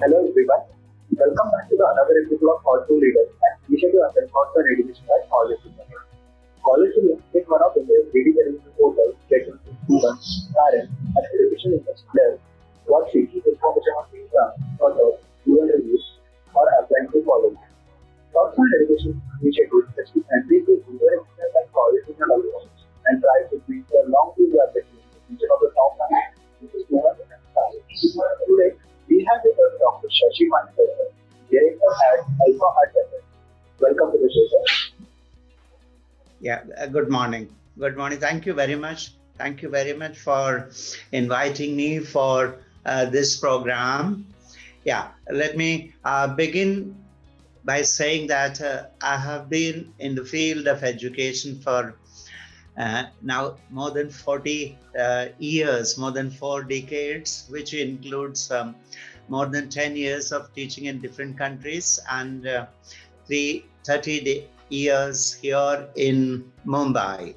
Hello everyone. Welcome back to the another episode of Thoughtful Leaders, an initiative under Thoughts on Education by Collegedunia. Collegedunia is one of India's leading education portals catering to students, parents, and education industry who are seeking information on exams, orders, student reviews, or applying to college. Thoughts on Education initiative is to entry to user experience and Collegedunia development and try to bring the long-term between the future of the top line, which is students and parents. Today, we have with us Dr. Shashi Panikar, Director at Alpha Art Center. Welcome to the show, sir. Good morning. Good morning. Thank you very much. Thank you very much for inviting me for this program. Let me begin by saying that I have been in the field of education for now more than 40 years, more than 4 decades, which includes more than 10 years of teaching in different countries and 30 years here in Mumbai.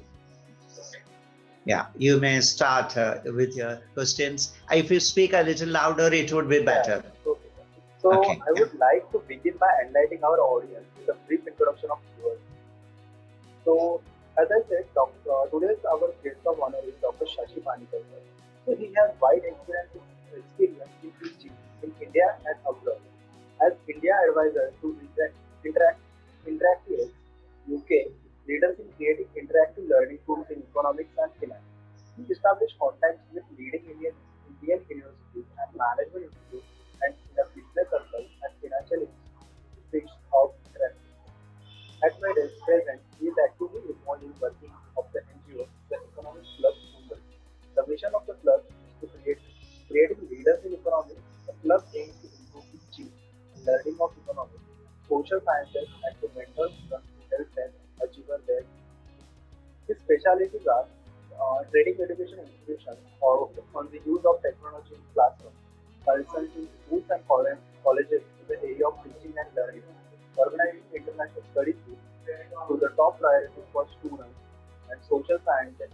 You may start with your questions. If you speak a little louder, it would be better. Okay. I would like to begin by enlightening our audience with a brief introduction of yours. So, as I said, today's our guest of honor is Dr. Shashi Panikar. So, he has wide experience in teaching in India and abroad. As India advisor to Interactive UK, leaders in creating interactive learning tools in economics and finance. He established contacts with leading Indian universities and management institutes and in the business circles and financial institutes of interest. At present, he is actively involved in working of the NGO, the Economic Club Movement. The mission of the club is to creating leaders in economics. The club aims to improve teaching, learning of economics, social sciences, and to mentor students to help them achieve their goals. His specialties are training education institutions on the use of technology in classrooms, consulting schools and colleges in the area of teaching and learning, organizing international study groups to the top priorities for students and social sciences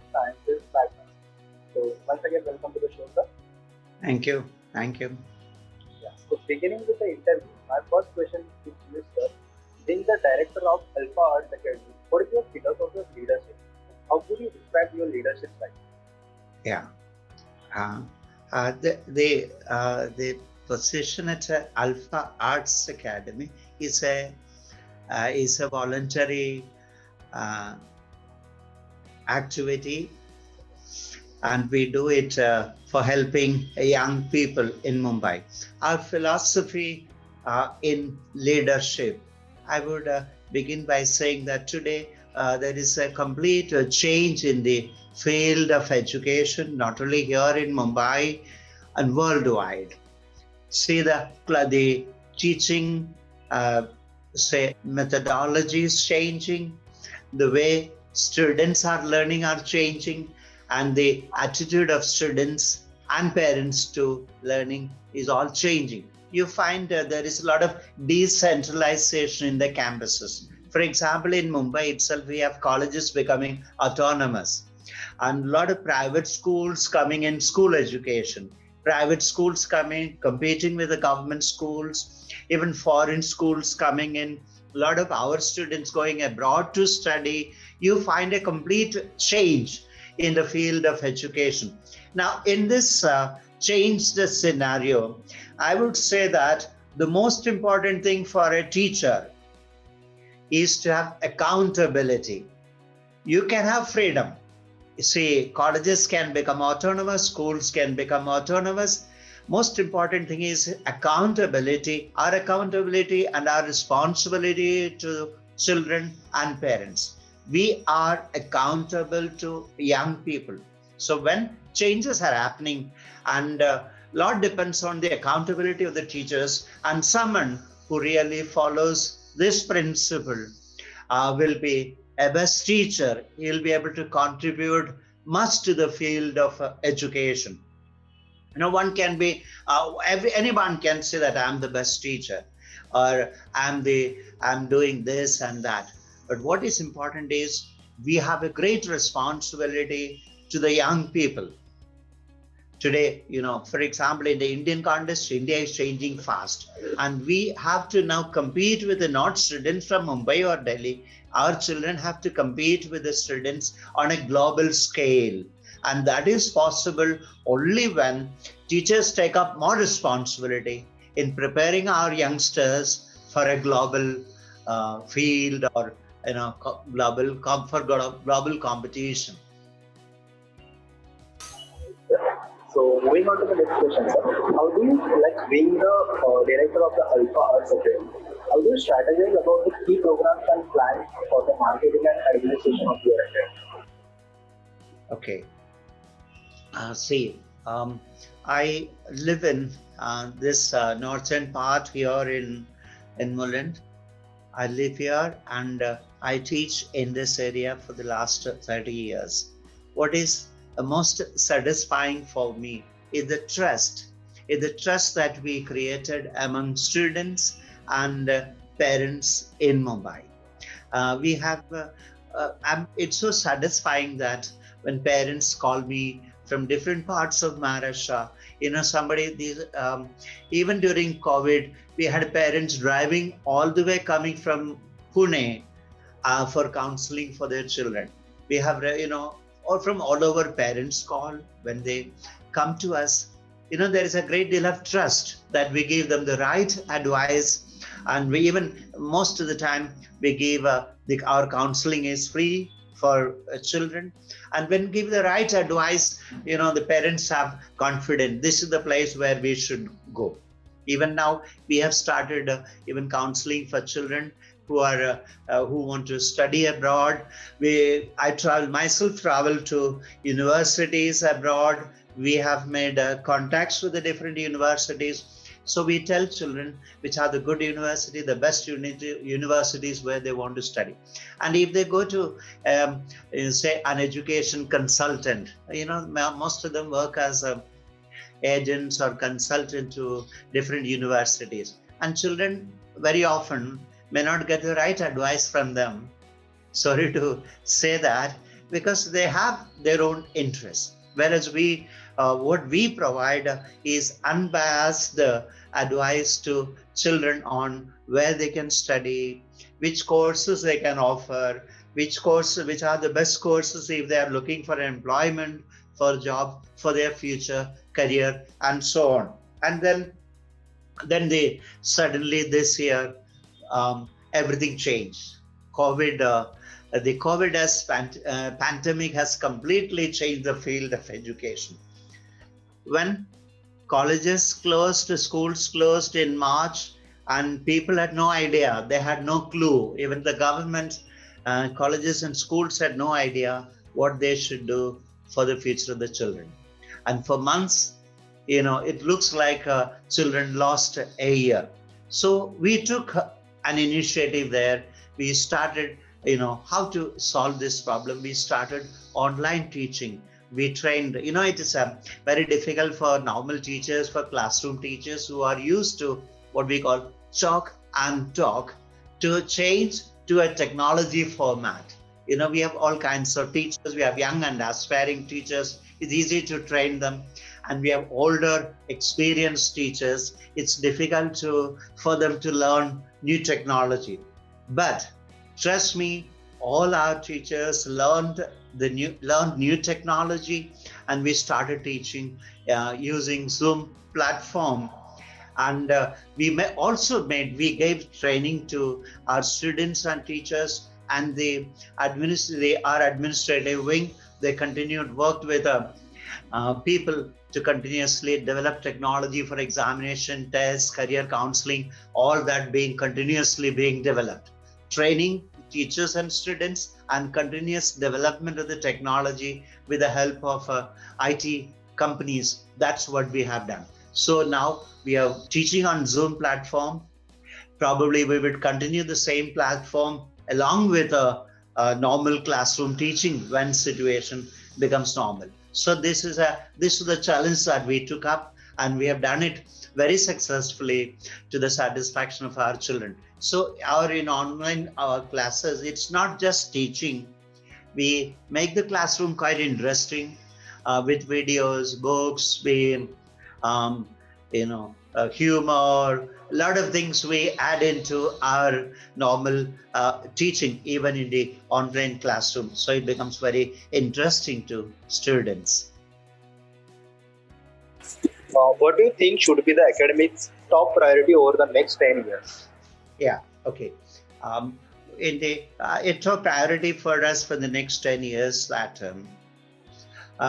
background. So once again, welcome to the show, sir. Thank you. Thank you. So beginning with the interview, my first question is to you, sir. Being the director of Alpha Arts Academy, what is your philosophy of leadership? How would you describe your leadership style? Yeah. The position at Alpha Arts Academy is a voluntary activity, and we do it for helping young people in Mumbai. Our philosophy in leadership, I would begin by saying that today there is a complete change in the field of education, not only here in Mumbai and worldwide. See the teaching methodology is changing, the way students are learning are changing, and the attitude of students and parents to learning is all changing. You find there is a lot of decentralization in the campuses. For example, in Mumbai itself, we have colleges becoming autonomous and a lot of private schools coming in school education. Private schools competing with the government schools, even foreign schools coming in, a lot of our students going abroad to study. You find a complete change in the field of education. Now, in this changed scenario, I would say that the most important thing for a teacher is to have accountability. You can have freedom. You see, colleges can become autonomous, schools can become autonomous. Most important thing is accountability, our accountability and our responsibility to children and parents. We are accountable to young people. So when changes are happening, and a lot depends on the accountability of the teachers, and someone who really follows this principle will be a best teacher. He'll be able to contribute much to the field of education. One can be, anyone can say that I'm the best teacher, or I'm doing this and that. But what is important is we have a great responsibility to the young people Today, for example, in the Indian context, India is changing fast, and we have to now compete with the not students from Mumbai or Delhi. Our children have to compete with the students on a global scale, and that is possible only when teachers take up more responsibility in preparing our youngsters for a global field, or for global competition. So moving on to the next question, sir. How do you like being the director of the Alpha Arts Academy? How do you strategize about the key programs and plans for the marketing and administration of your academy? Okay. See, I live in this northern part here in Mulund. I live here, and I teach in this area for the last 30 years. What is most satisfying for me is the trust that we created among students and parents in Mumbai. We have, it's so satisfying that when parents call me from different parts of Maharashtra, even during COVID, we had parents driving all the way coming from Pune for counseling for their children. We have, or from all over, parents call when they come to us. There is a great deal of trust that we give them the right advice, and we even most of the time we give our counseling is free for children, and when give the right advice, the parents have confidence this is the place where we should go. Even now we have started even counseling for children who want to study abroad. I travel to universities abroad. We have made contacts with the different universities. So we tell children which are the good university, the best universities where they want to study. And if they go to, say, an education consultant, most of them work as agents or consultant to different universities. And children very often may not get the right advice from them. Sorry to say that, because they have their own interests. Whereas what we provide is unbiased advice to children on where they can study, which courses they can offer, which are the best courses if they are looking for employment, for job, for their future career, and so on. And then they suddenly this year everything changed. The COVID pandemic has completely changed the field of education. When colleges closed, schools closed in March, and people had no idea, they had no clue. Even the government, colleges and schools had no idea what they should do for the future of the children. And for months, it looks like children lost a year. So we took an initiative there. We started, how to solve this problem. We started online teaching. We trained, it is very difficult for normal teachers, for classroom teachers who are used to what we call chalk and talk, to change to a technology format. We have all kinds of teachers. We have young and aspiring teachers. It's easy to train them. And we have older, experienced teachers. It's difficult for them to learn new technology. But trust me, all our teachers learned new technology, and we started teaching using Zoom platform. And we gave training to our students and teachers, and our administrative wing. They worked with people to continuously develop technology for examination, tests, career counseling, all that continuously being developed. Training teachers and students, and continuous development of the technology with the help of IT companies. That's what we have done. So now we are teaching on Zoom platform. Probably we will continue the same platform along with a normal classroom teaching when situation becomes normal. So this is the challenge that we took up, and we have done it very successfully to the satisfaction of our children. So in online classes, it's not just teaching. We make the classroom quite interesting. with videos, books, um, humor, a lot of things we add into our normal teaching, even in the online classroom. So it becomes very interesting to students. What do you think should be the academics top priority over the next 10 years? Yeah, okay. Um, in the It's a priority for us for the next 10 years that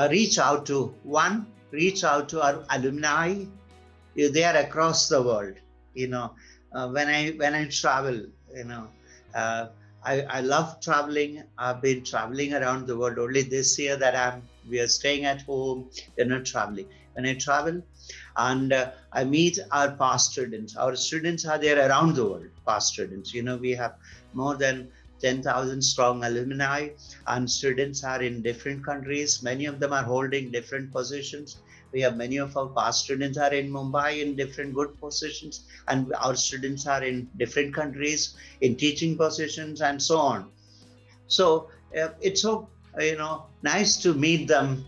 reach out to our alumni. They are across the world. You know, when I travel, you know, uh, I love traveling. I've been traveling around the world. Only this year that we are staying at home. We're not traveling. When I travel, and I meet our past students. Our students are there around the world. Past students. We have more than 10,000 strong alumni, and students are in different countries. Many of them are holding different positions. We have many of our past students are in Mumbai in different good positions, and our students are in different countries in teaching positions and so on. So it's so nice to meet them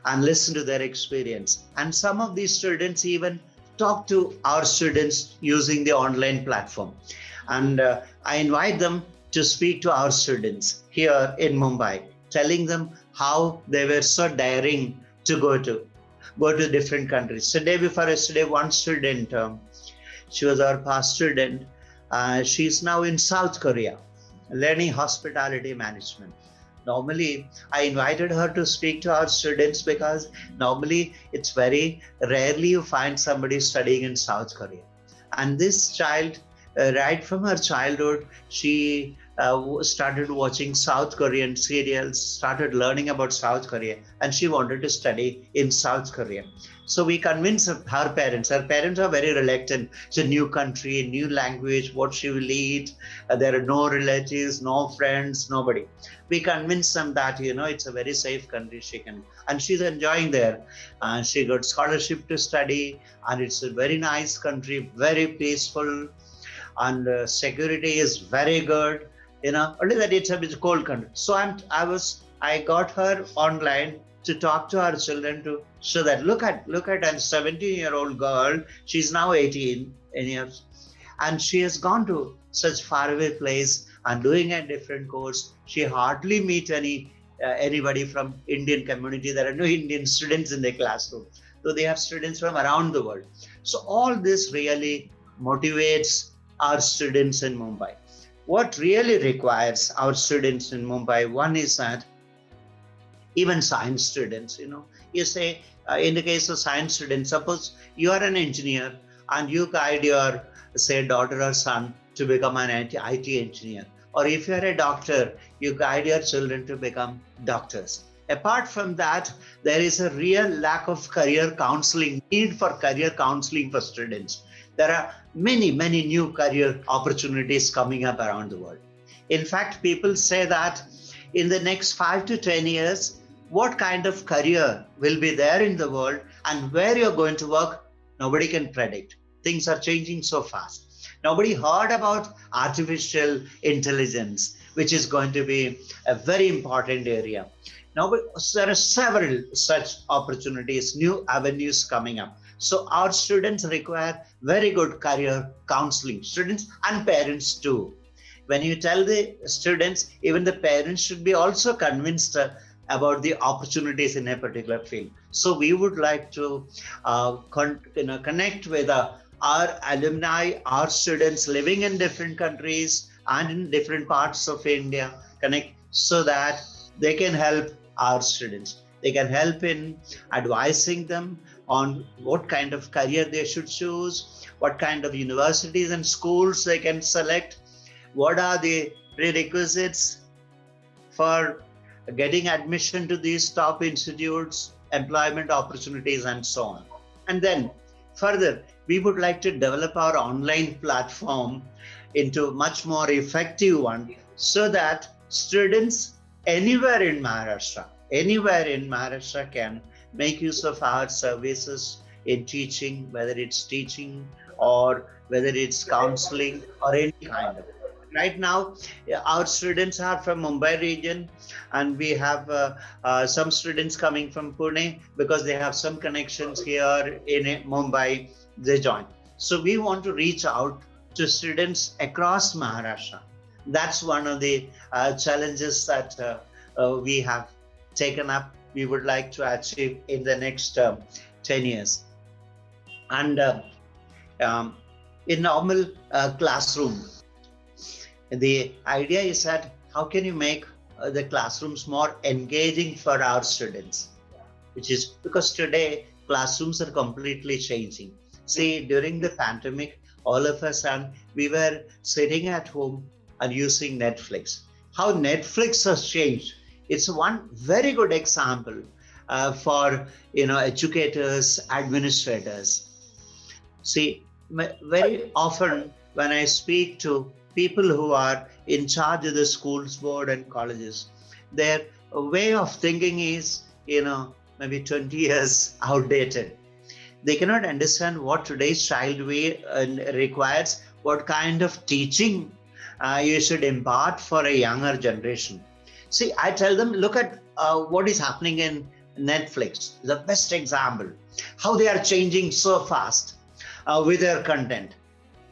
and listen to their experience. And some of these students even talk to our students using the online platform. And I invite them to speak to our students here in Mumbai, telling them how they were so daring to go to different countries. So day before yesterday, one student, she was our past student. She's now in South Korea, learning hospitality management. Normally, I invited her to speak to our students because normally it's very rarely you find somebody studying in South Korea. And this child, right from her childhood, she started watching South Korean serials, started learning about South Korea, and she wanted to study in South Korea. So we convinced her parents. Her parents are very reluctant. It's a new country, a new language, what she will eat. There are no relatives, no friends, nobody. We convinced them that, it's a very safe country she can. And she's enjoying there. She got scholarship to study, and it's a very nice country, very peaceful, and security is very good. Only that it's a bit cold country. So I got her online to talk to our children to show that look at a 17-year-old girl. She's now 18 years, and she has gone to such faraway place and doing a different course. She hardly meet anybody from Indian community. There are no Indian students in the classroom, so they have students from around the world. So all this really motivates our students in Mumbai. What really requires our students in Mumbai, one is that even science students, you say, in the case of science students, suppose you are an engineer and you guide your, say, daughter or son to become an IT engineer. Or if you're a doctor, you guide your children to become doctors. Apart from that, there is a real lack of career counseling, need for career counseling for students. There are many, many new career opportunities coming up around the world. In fact, people say that in the next 5 to 10 years, what kind of career will be there in the world and where you're going to work, nobody can predict. Things are changing so fast. Nobody heard about artificial intelligence, which is going to be a very important area. Now, there are several such opportunities, new avenues coming up. So our students require very good career counseling, students and parents too. When you tell the students, even the parents should be also convinced about the opportunities in a particular field. So we would like to connect with our alumni, our students living in different countries and in different parts of India, connect so that they can help our students. They can help in advising them on what kind of career they should choose, what kind of universities and schools they can select, what are the prerequisites for getting admission to these top institutes, employment opportunities, and so on. And then further, we would like to develop our online platform into a much more effective one so that students anywhere in Maharashtra can make use of our services in teaching, whether it's teaching or whether it's counseling or any kind of. Right now, our students are from Mumbai region, and we have some students coming from Pune because they have some connections here in Mumbai. They join. So we want to reach out to students across Maharashtra. That's one of the challenges that we have taken up. We would like to achieve in the next 10 years. And um, in normal classroom, the idea is that how can you make the classrooms more engaging for our students, which is because today classrooms are completely changing. See, during the pandemic, all of us and we were sitting at home and using Netflix. How Netflix has changed. It's one very good example for educators, administrators. See, very often when I speak to people who are in charge of the schools board and colleges, their way of thinking is, maybe 20 years outdated. They cannot understand what today's child requires, what kind of teaching you should impart for a younger generation. See, I tell them, look at what is happening in Netflix, the best example, how they are changing so fast with their content.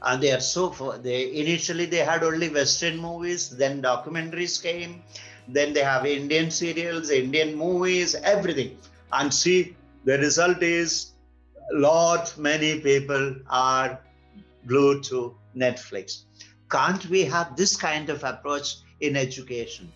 And they are they initially they had only Western movies, then documentaries came, then they have Indian serials, Indian movies, everything. And see, the result is lot many people are glued to Netflix. Can't we have this kind of approach in education?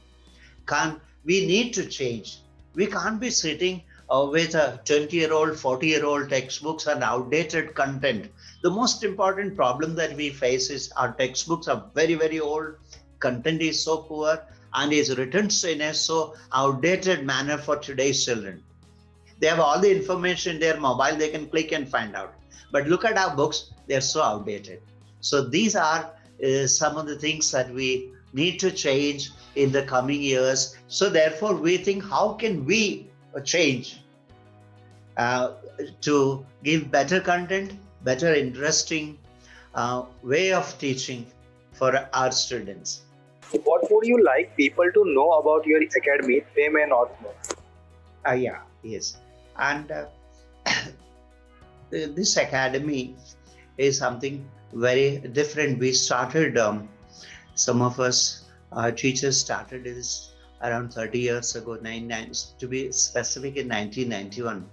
Can't we need to change? We can't be sitting with a 20-year-old, 40-year-old textbooks and outdated content. The most important problem that we face is our textbooks are very, very old. Content is so poor and is written in a so outdated manner for today's children. They have all the information in their mobile, they can click and find out. But look at our books, they're so outdated. So these are some of the things that we need to change in the coming years. So therefore, we think, how can we change to give better content, better interesting way of teaching for our students? What would you like people to know about your academy they may not know? Yeah, yes. And this academy is something very different. We started, some of us teachers started this around 30 years ago, to be specific, in 1991,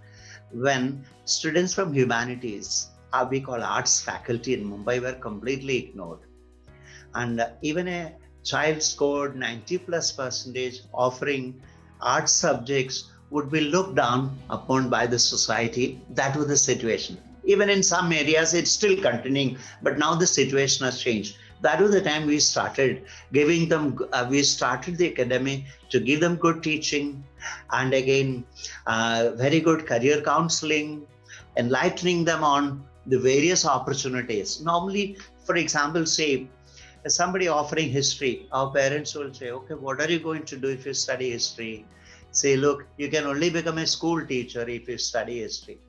when students from humanities, how we call arts faculty in Mumbai, were completely ignored. And even a child scored 90 plus percentage offering art subjects would be looked down upon by the society. That was the situation. Even in some areas, it's still continuing, but now the situation has changed. That was the time we started giving them, we started the academy to give them good teaching and again, very good career counseling, enlightening them on the various opportunities. Normally, for example, say, somebody offering history, our parents will say, okay, what are you going to do if you study history? Say, look, you can only become a school teacher if you study history.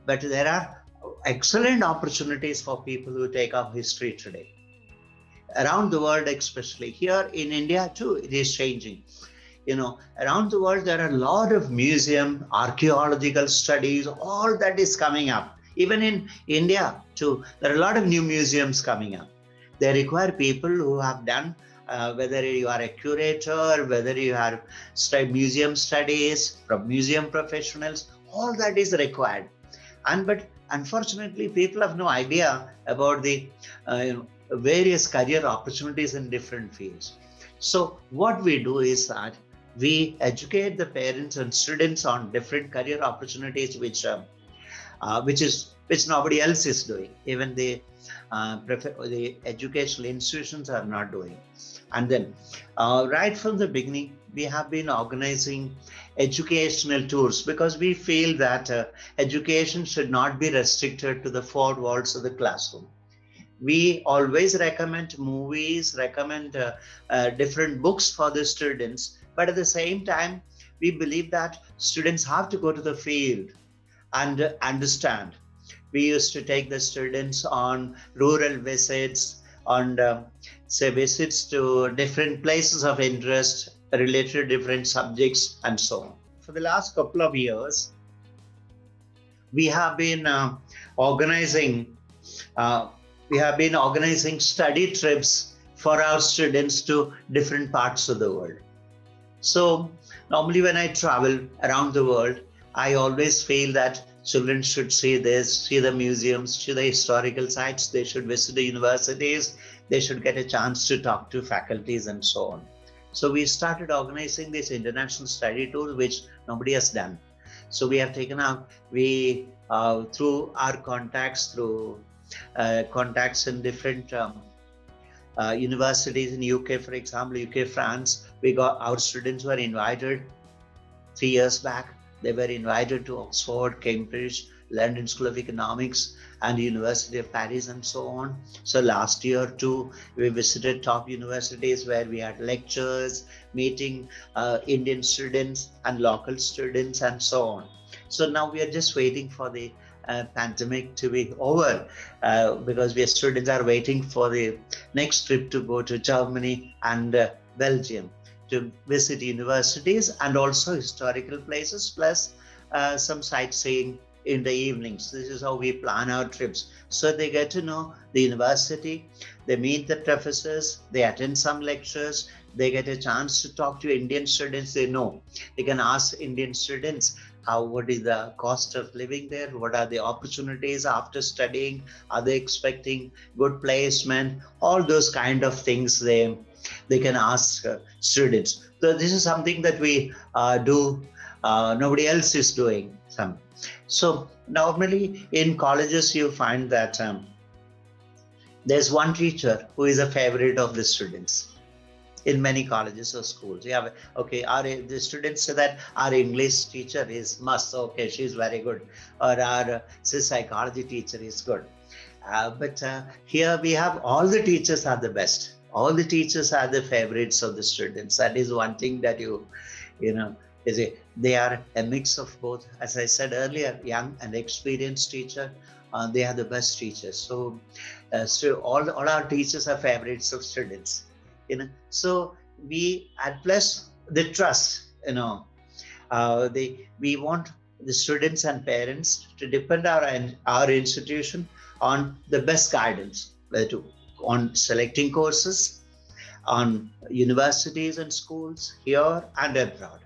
But there are excellent opportunities for people who take up history today. Around the world, especially here in India too, it is changing. Around the world, there are a lot of museum, archaeological studies, all that is coming up. Even in India too, there are a lot of new museums coming up. They require people who have done, whether you are a curator, whether you have museum studies, from museum professionals, all that is required. But unfortunately, people have no idea about the various career opportunities in different fields. So what we do is that we educate the parents and students on different career opportunities, which nobody else is doing. Even the educational institutions are not doing. And then right from the beginning, we have been organizing educational tours because we feel that education should not be restricted to the four walls of the classroom. We always recommend movies, recommend different books for the students. But at the same time, we believe that students have to go to the field and understand. We used to take the students on rural visits on say visits to different places of interest related to different subjects and so on. For the last couple of years, we have been organizing uh, organizing study trips for our students to different parts of the world. So normally when I travel around the world, I always feel that children should see this, see the museums, see the historical sites, they should visit the universities, they should get a chance to talk to faculties and so on. So we started organizing these international study tours, which nobody has done. So we have taken up, we through our contacts, through contacts in different universities in UK, for example, UK, France, we got our students were invited 3 years back. They were invited to Oxford, Cambridge, London School of Economics, and University of Paris, and so on. So last year too, we visited top universities where we had lectures, meeting Indian students and local students, and so on. So now we are just waiting for the pandemic to be over because we students are waiting for the next trip to go to Germany and Belgium to visit universities and also historical places, plus some sightseeing in the evenings. This is how we plan our trips. So they get to know the university, they meet the professors, they attend some lectures, they get a chance to talk to Indian students they know. They can ask Indian students what is the cost of living there, what are the opportunities after studying, are they expecting good placement, all those kind of things they can ask students. So this is something that we do, nobody else is doing. So normally in colleges you find that there's one teacher who is a favorite of the students. In many colleges or schools, you have the students say that our English teacher is must. Okay, she's very good, or our psychology teacher is good. But here we have all the teachers are the best. All the teachers are the favorites of the students. That is one thing that you know they are a mix of both. As I said earlier, young and experienced teacher. They are the best teachers. So all our teachers are favorites of students. So we, and plus the trust, we want the students and parents to depend our institution on the best guidance on selecting courses, on universities and schools here and abroad.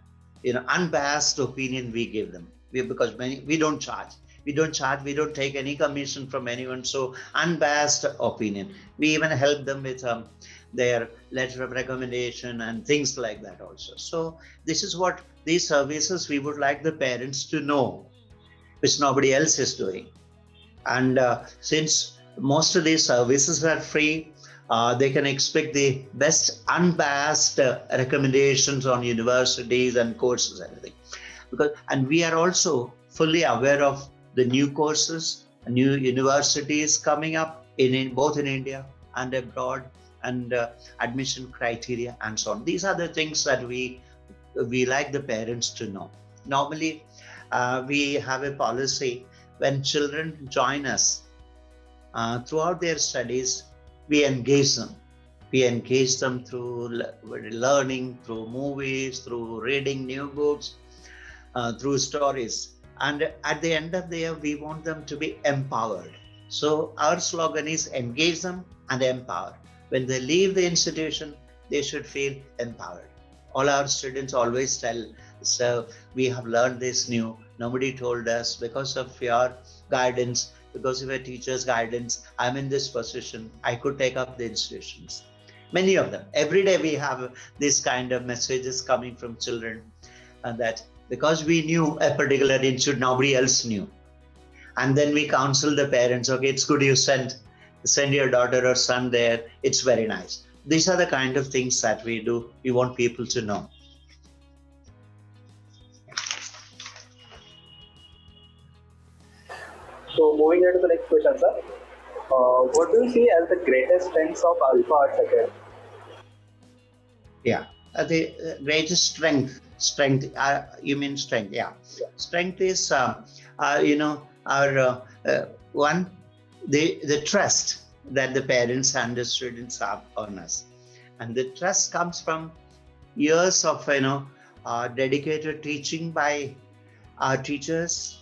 Unbiased opinion we give them, because we don't charge. We don't take any commission from anyone. So unbiased opinion. We even help them with their letter of recommendation and things like that also. So this is what these services we would like the parents to know, which nobody else is doing. And since most of these services are free, they can expect the best unbiased recommendations on universities and courses and everything. And we are also fully aware of the new courses, new universities coming up both in India and abroad, and admission criteria and so on. These are the things that we like the parents to know. Normally, we have a policy when children join us throughout their studies, we engage them. We engage them through learning, through movies, through reading new books, through stories. And at the end of the year, we want them to be empowered. So our slogan is engage them and empower. When they leave the institution, they should feel empowered. All our students always tell, so we have learned this new. Nobody told us. Because of your guidance, because of your teacher's guidance, I'm in this position. I could take up the institutions. Many of them. Every day we have this kind of messages coming from children, and that because we knew a particular institute, nobody else knew. And then we counsel the parents, okay, it's good you send your daughter or son there. It's very nice. These are the kind of things that we do. We want people to know. So moving on to the next question, sir. What do you see as the greatest strengths of Alpha Arts Academy? Yeah, the greatest strength. You mean strength? Yeah. Strength is, our one, the trust that the parents and the students have on us. And the trust comes from years of dedicated teaching by our teachers,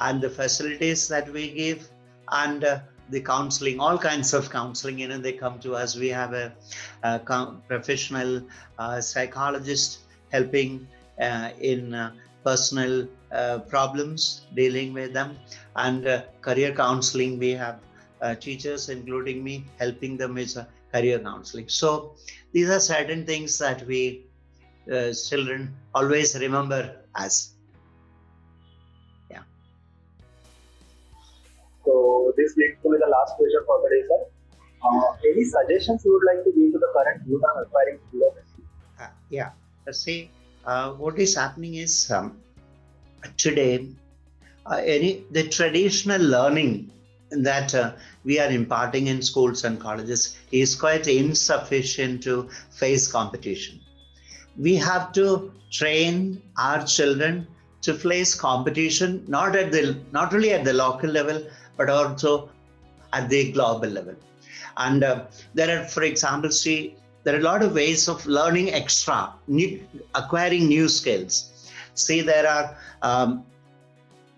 and the facilities that we give, and the counseling, all kinds of counseling. They come to us. We have a professional psychologist helping in personal problems, dealing with them, and career counseling. We have teachers, including me, helping them with career counseling. So these are certain things that we children always remember us. Yeah. So this leads to the last question for the day, sir. Any suggestions you would like to give to the current youth and aspiring students? Yeah. See, what is happening is today, the traditional learning that we are imparting in schools and colleges is quite insufficient to face competition. We have to train our children to face competition, not only at the local level, but also at the global level. And there are, for example, there are a lot of ways of learning acquiring new skills. See, there are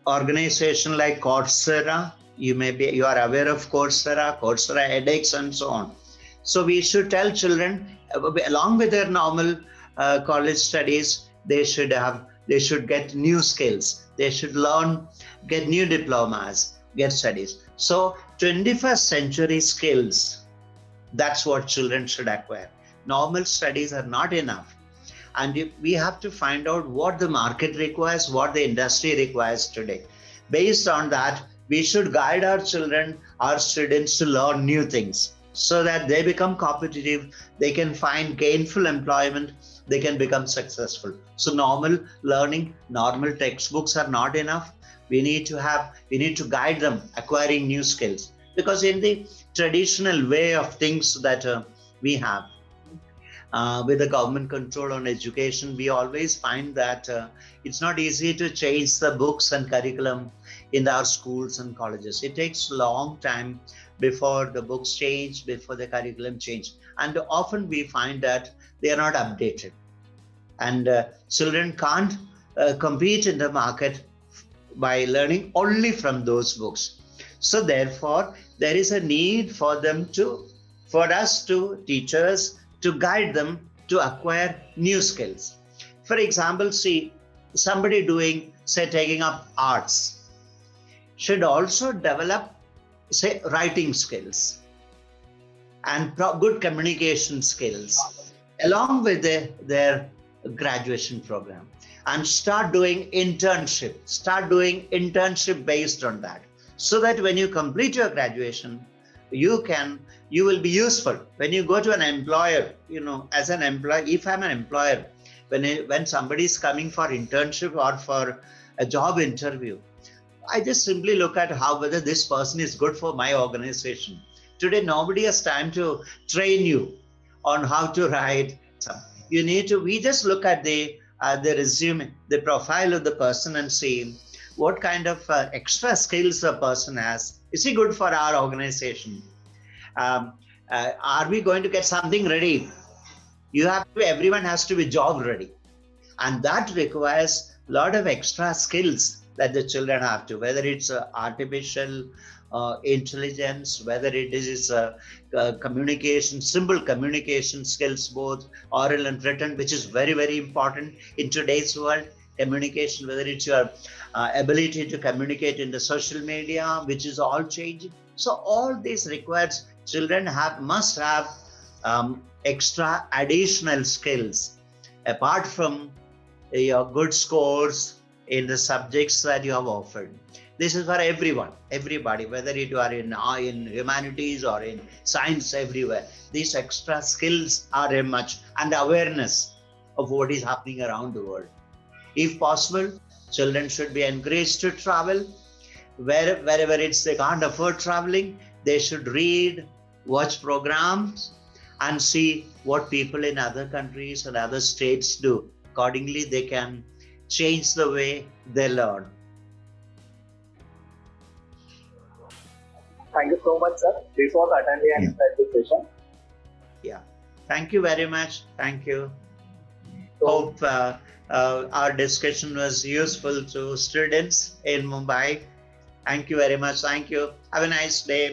organizations like Coursera. You are aware of Coursera edX, and so on. So we should tell children, along with their normal college studies, they should get new skills. They should get new diplomas, get studies. So 21st century skills, that's what children should acquire. Normal studies are not enough. And we have to find out what the market requires, what the industry requires today. Based on that, we should guide our children, our students, to learn new things so that they become competitive, they can find gainful employment, they can become successful. So normal learning, normal textbooks are not enough. We need to guide them acquiring new skills, because in the traditional way of things that we have with the government control on education, we always find that it's not easy to change the books and curriculum in our schools and colleges. It takes a long time before the books change, before the curriculum change. And often we find that they are not updated. And children can't compete in the market by learning only from those books. So therefore, there is a need for us teachers, to guide them to acquire new skills. For example, see, somebody taking up arts should also develop, say, writing skills and good communication skills along with their graduation program, and start doing internship based on that, so that when you complete your graduation, you will be useful when you go to an employer. As an employer, if I'm an employer, when somebody is coming for internship or for a job interview, I just simply look at whether this person is good for my organization. Today, nobody has time to train you on how to write. We just look at the resume, the profile of the person, and see what kind of extra skills the person has. Is he good for our organization? Are we going to get something ready? Everyone has to be job ready. And that requires a lot of extra skills that the children have to, whether it's artificial intelligence, whether it is communication, simple communication skills, both oral and written, which is very, very important in today's world. Communication, whether it's your ability to communicate in the social media, which is all changing. So all this requires children must have extra additional skills apart from your good scores in the subjects that you have offered. This is for everybody, whether you are in humanities or in science, everywhere. These extra skills are much, and awareness of what is happening around the world. If possible, children should be encouraged to travel. Wherever they can't afford traveling, they should read, watch programs, and see what people in other countries and other states do. Accordingly, they can change the way they learn. Thank you so much, sir. This was certainly an Yeah. insightful session. Yeah. Thank you very much. Thank you. So, Hope our discussion was useful to students in Mumbai. Thank you very much. Thank you. Have a nice day.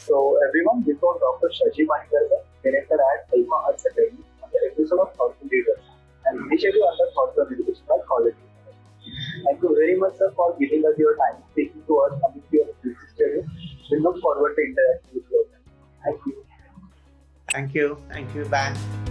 so everyone, this was Dr. Shashi Panikar, sir, director at Elma Arts Academy, on the episode of Thoughtful Leaders, an initiative under Thoughtful Education by College. Thank you very much, sir, for giving us your time, speaking to us, coming to your business journey. We look forward to interacting with you. Thank you. Thank you. Thank you. Bye.